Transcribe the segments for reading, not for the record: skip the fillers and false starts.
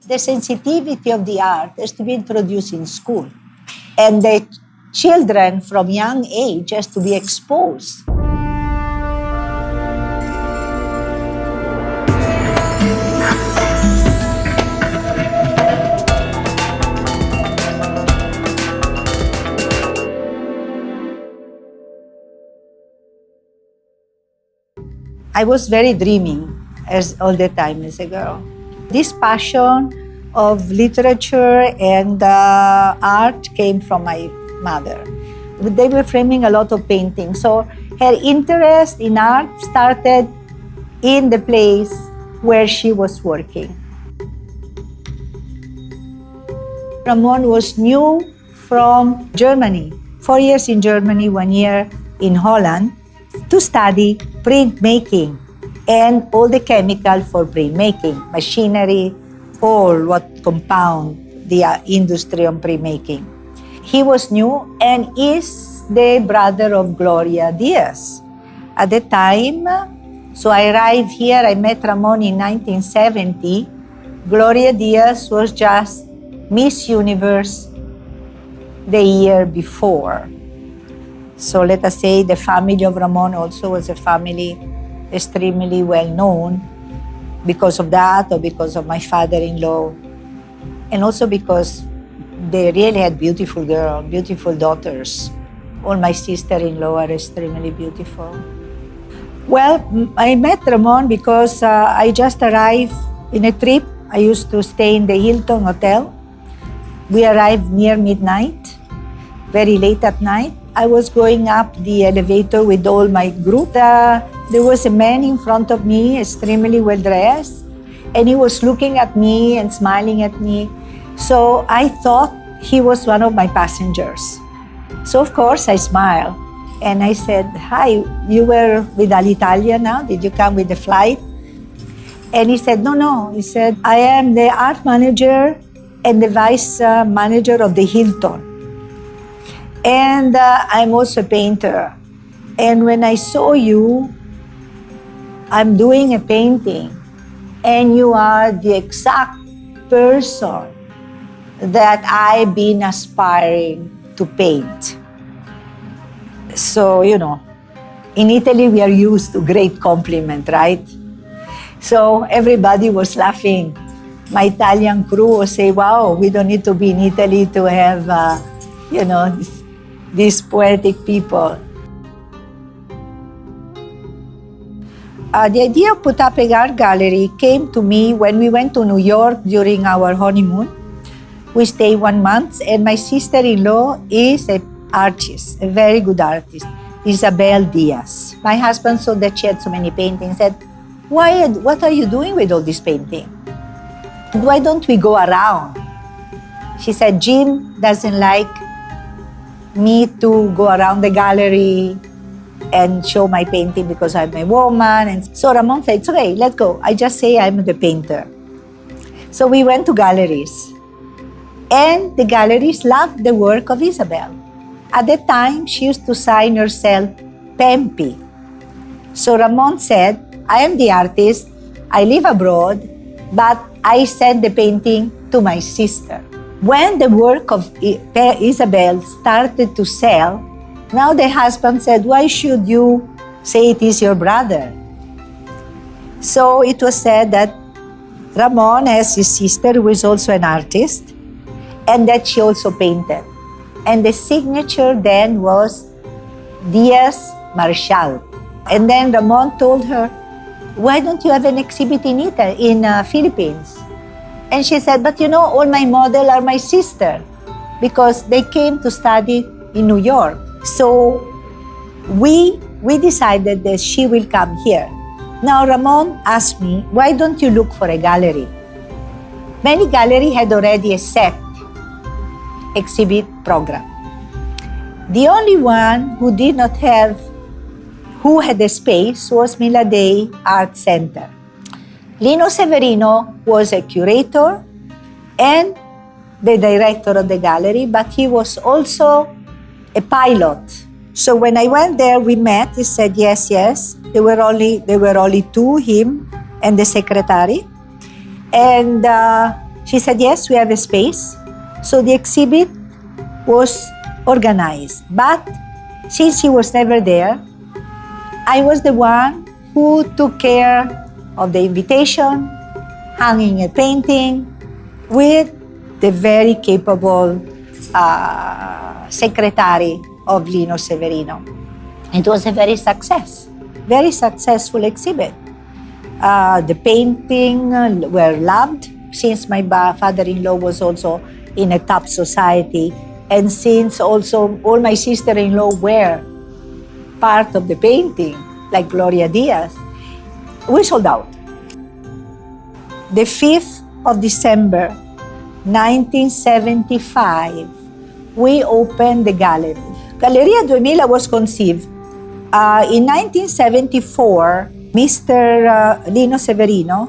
The sensitivity of the art has to be introduced in school. And the children from young age has to be exposed. I was very dreaming as all the time as a girl. This passion of literature and art came from my mother. They were framing a lot of paintings. So her interest in art started in the place where she was working. Ramon was new from Germany. 4 years in Germany, 1 year in Holland, to study printmaking and all the chemical for printmaking, machinery, all what compound the industry on printmaking. He was new and is the brother of Galleria Diaz. At the time, so I arrived here, I met Ramon in 1970. Galleria Diaz was just Miss Universe the year before. So let us say the family of Ramon also was a family extremely well known because of that or because of my father-in-law. And also because they really had beautiful girls, beautiful daughters. All my sister-in-law are extremely beautiful. Well, I met Ramon because I just arrived in a trip. I used to stay in the Hilton Hotel. We arrived near midnight, very late at night. I was going up the elevator with all my group. There was a man in front of me, extremely well dressed, and he was looking at me and smiling at me. So I thought he was one of my passengers. So of course I smiled and I said, "Hi, you were with Alitalia now? Did you come with the flight?" And he said, No. He said, "I am the art manager and the vice manager of the Hilton. And I'm also a painter. And when I saw you, I'm doing a painting, and you are the exact person that I've been aspiring to paint." So, in Italy, we are used to great compliment, right? So everybody was laughing. My Italian crew was saying, "Wow, we don't need to be in Italy to have, these poetic people." The idea of put up a art gallery came to me when we went to New York during our honeymoon. We stayed 1 month, and my sister-in-law is an artist, a very good artist, Isabel Diaz. My husband saw that she had so many paintings, said, what are you doing with all this painting? Why don't we go around? She said, Jim doesn't like me to go around the gallery and show my painting because I'm a woman. And so Ramon said, "It's okay, let's go. I just say I'm the painter." So we went to galleries. And the galleries loved the work of Isabel. At the time, she used to sign herself Pempi. So Ramon said, "I am the artist, I live abroad, but I send the painting to my sister." When the work of Isabel started to sell, now the husband said, "Why should you say it is your brother?" So it was said that Ramon has his sister who is also an artist and that she also painted. And the signature then was Diaz Marshall. And then Ramon told her, "Why don't you have an exhibit in Philippines?" And she said, "But all my models are my sister because they came to study in New York." So we decided that she will come here. Now Ramon asked me, "Why don't you look for a gallery?" Many galleries had already a set exhibit program. The only one who did not have, who had a space was Miladei Art Center. Lino Severino was a curator and the director of the gallery, but he was also a pilot. So when I went there, we met. He said, yes. There were only two, him and the secretary. And She said, yes, we have a space. So the exhibit was organized. But since she was never there, I was the one who took care of the invitation, hanging a painting with the very capable secretary of Lino Severino. It was a very successful exhibit. The painting were loved since my father-in-law was also in a top society, and since also all my sister-in-law were part of the painting, like Gloria Diaz, we sold out. The 5th of December, 1975, we opened the gallery. Galleria Duemila was conceived. In 1974, Mr. Lino Severino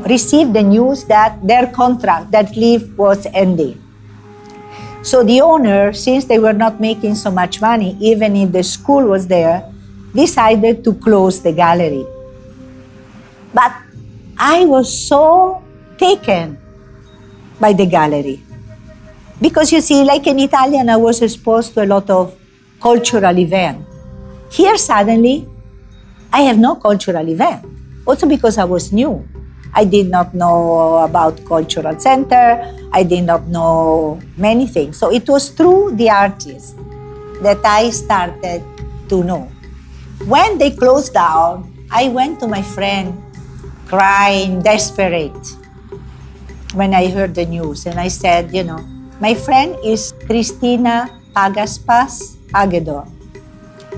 received the news that their contract, that leave was ending. So the owner, since they were not making so much money, even if the school was there, decided to close the gallery. But I was so taken by the gallery. Because you see, like an Italian, I was exposed to a lot of cultural events. Here, suddenly, I have no cultural event. Also because I was new. I did not know about cultural center. I did not know many things. So it was through the artists that I started to know. When they closed down, I went to my friend crying, desperate, when I heard the news. And I said, you know, my friend is Cristina Pagaspas Agedor.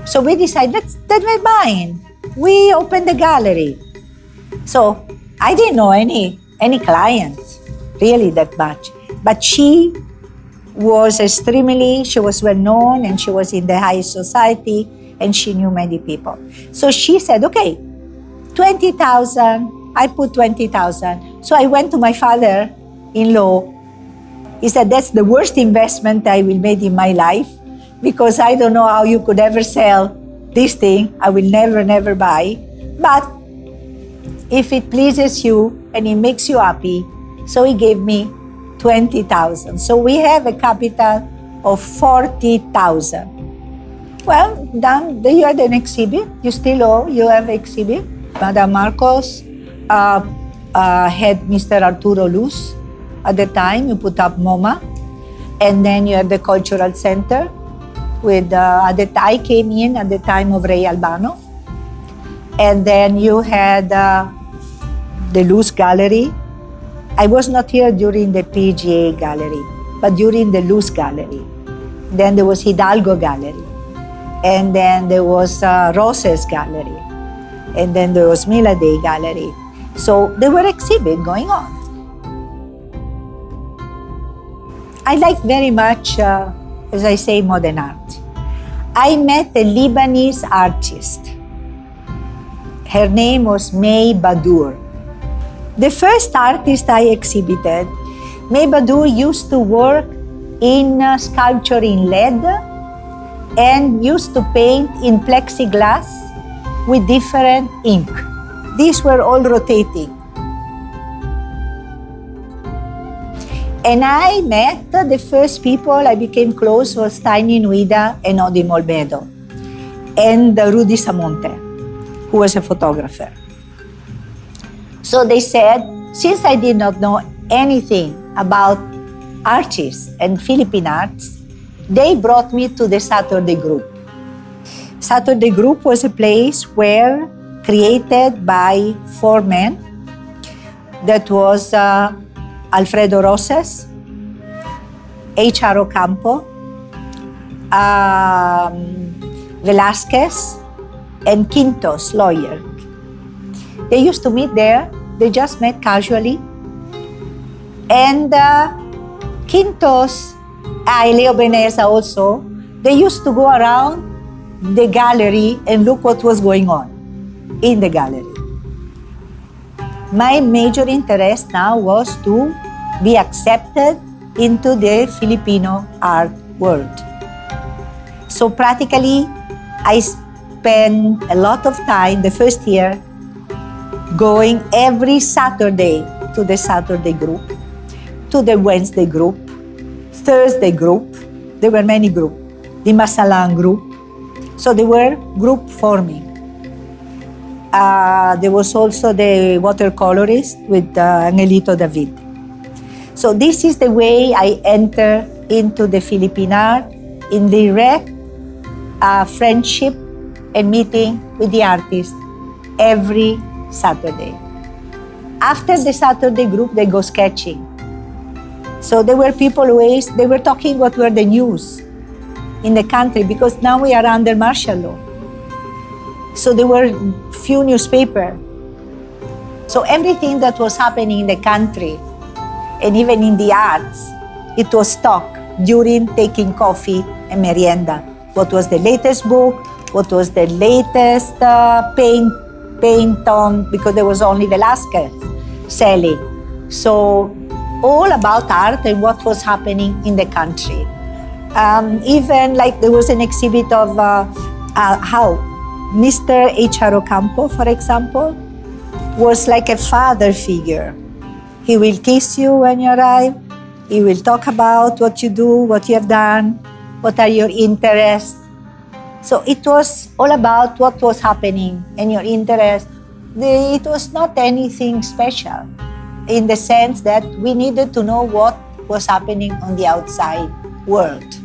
So we decided, that's mine. We opened the gallery. So I didn't know any clients, really that much. But she was she was well known, and she was in the high society, and she knew many people. So she said, okay, 20,000, I put 20,000. So I went to my father-in-law. He said, that's the worst investment I will make in my life, because I don't know how you could ever sell this thing. I will never buy. But if it pleases you and it makes you happy, so he gave me 20,000. So we have a capital of 40,000. Well, then you had an exhibit. You still owe, you have an exhibit. Madame Marcos had Mr. Arturo Luz at the time. You put up MoMA. And then you have the cultural center. I came in at the time of Ray Albano. And then you had the Luz Gallery. I was not here during the PGA Gallery, but during the Luz Gallery. Then there was Hidalgo Gallery. And then there was Roses Gallery. And then there was Mila Day Gallery. So there were exhibits going on. I like very much, as I say, modern art. I met a Lebanese artist. Her name was May Badur. The first artist I exhibited, May Badur used to work in sculpture in lead and used to paint in plexiglass with different ink. These were all rotating. And I met the first people I became close was Tiny Nuida and Odi Molmedo and Rudy Samonte, who was a photographer. So they said, since I did not know anything about artists and Philippine arts, they brought me to the Saturday Group. Saturday Group was a place where created by 4 men. That was Alfredo Rosas, H.R. Ocampo, Velasquez, and Quintos, lawyer. They used to meet there. They just met casually. And Quintos, Leo Beneza also, they used to go around the gallery and look what was going on in the gallery. My major interest now was to be accepted into the Filipino art world. So practically, I spent a lot of time the first year going every Saturday to the Saturday Group. to the Wednesday group, Thursday group. There were many groups. The Masalang group. So they were group forming. There was also the watercolorist with Angelito David. So this is the way I enter into the Philippine art, in direct friendship and meeting with the artist every Saturday. After the Saturday group, they go sketching. So there were people always, they were talking what were the news in the country, because now we are under martial law. So there were few newspapers. So everything that was happening in the country, and even in the arts, it was talked during taking coffee and merienda. What was the latest book? What was the latest paint on, because there was only Velasquez selling. So all about art and what was happening in the country. Even like there was an exhibit of how Mr. H.R. Ocampo, for example, was like a father figure. He will kiss you when you arrive. He will talk about what you do, what you have done, what are your interests. So it was all about what was happening and your interest. It was not anything special in the sense that we needed to know what was happening on the outside world.